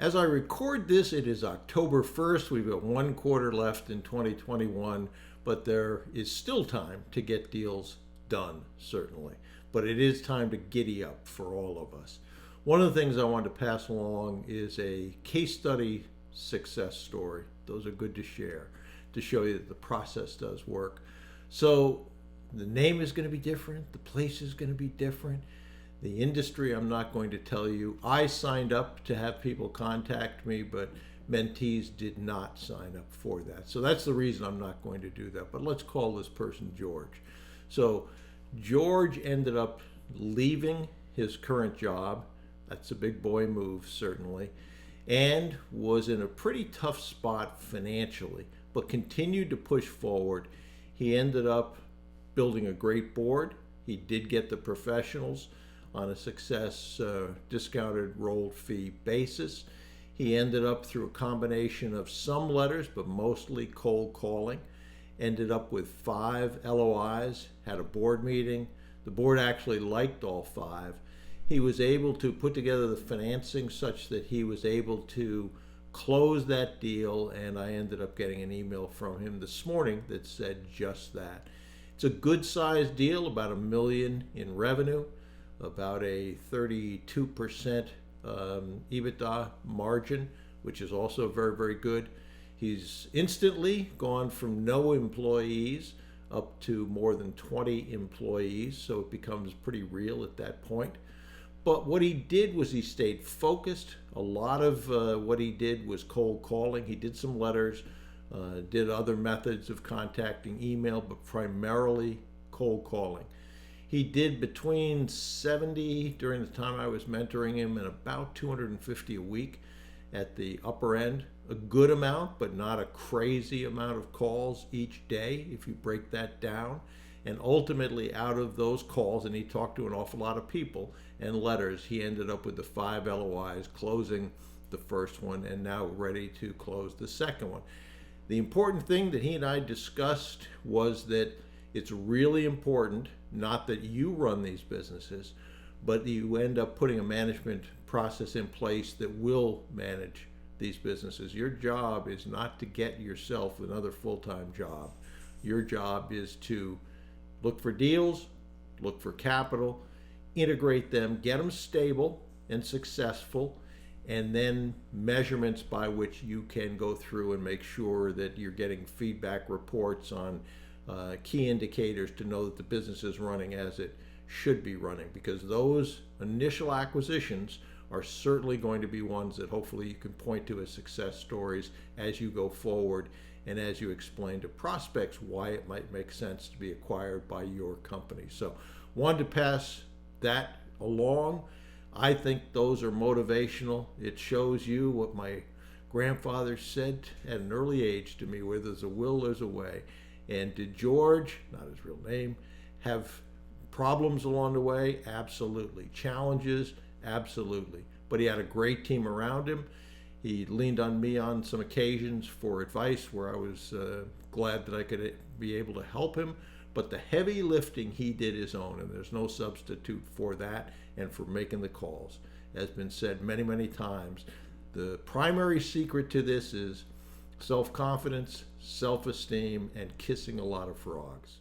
As I record this, it is October 1st. We've got one quarter left in 2021, but there is still time to get deals done, certainly. But it is time to giddy up for all of us. One of the things I want to pass along is a case study success story. Those are good to share to show you that the process does work. So the name is going to be different, the place is going to be different. The industry, I'm not going to tell you. I signed up to have people contact me, but mentees did not sign up for that. So that's the reason I'm not going to do that. But let's call this person George. So George ended up leaving his current job. That's a big boy move, certainly, and was in a pretty tough spot financially, but continued to push forward. He ended up building a great board. He did get the professionals on a success discounted rolled fee basis. He ended up through a combination of some letters, but mostly cold calling, ended up with 5 LOIs, had a board meeting. The board actually liked all 5. He was able to put together the financing such that he was able to close that deal, and I ended up getting an email from him this morning that said just that. It's a good sized deal, about $1 million in revenue, about a 32% EBITDA margin, which is also very, very good. He's instantly gone from no employees up to more than 20 employees, so it becomes pretty real at that point. But what he did was he stayed focused. A lot of what he did was cold calling. He did some letters, did other methods of contacting, email, but primarily cold calling. He did between 70 during the time I was mentoring him and about 250 a week at the upper end. A good amount, but not a crazy amount of calls each day if you break that down. And ultimately, out of those calls, and he talked to an awful lot of people and letters, he ended up with the 5 LOIs, closing the first one and now ready to close the second one. The important thing that he and I discussed was that it's really important, not that you run these businesses, but you end up putting a management process in place that will manage these businesses. Your job is not to get yourself another full-time job. Your job is to look for deals, look for capital, integrate them, get them stable and successful, and then measurements by which you can go through and make sure that you're getting feedback reports on key indicators to know that the business is running as it should be running, because those initial acquisitions are certainly going to be ones that hopefully you can point to as success stories as you go forward and as you explain to prospects why it might make sense to be acquired by your company. So wanted to pass that along. I think those are motivational. It shows you what my grandfather said at an early age to me: where there's a will, there's a way. And did George, not his real name, have problems along the way? Absolutely. Challenges? Absolutely. But he had a great team around him. He leaned on me on some occasions for advice where I was glad that I could be able to help him. But the heavy lifting he did his own, and there's no substitute for that and for making the calls. As been said many, many times, the primary secret to this is self-confidence, self-esteem, and kissing a lot of frogs.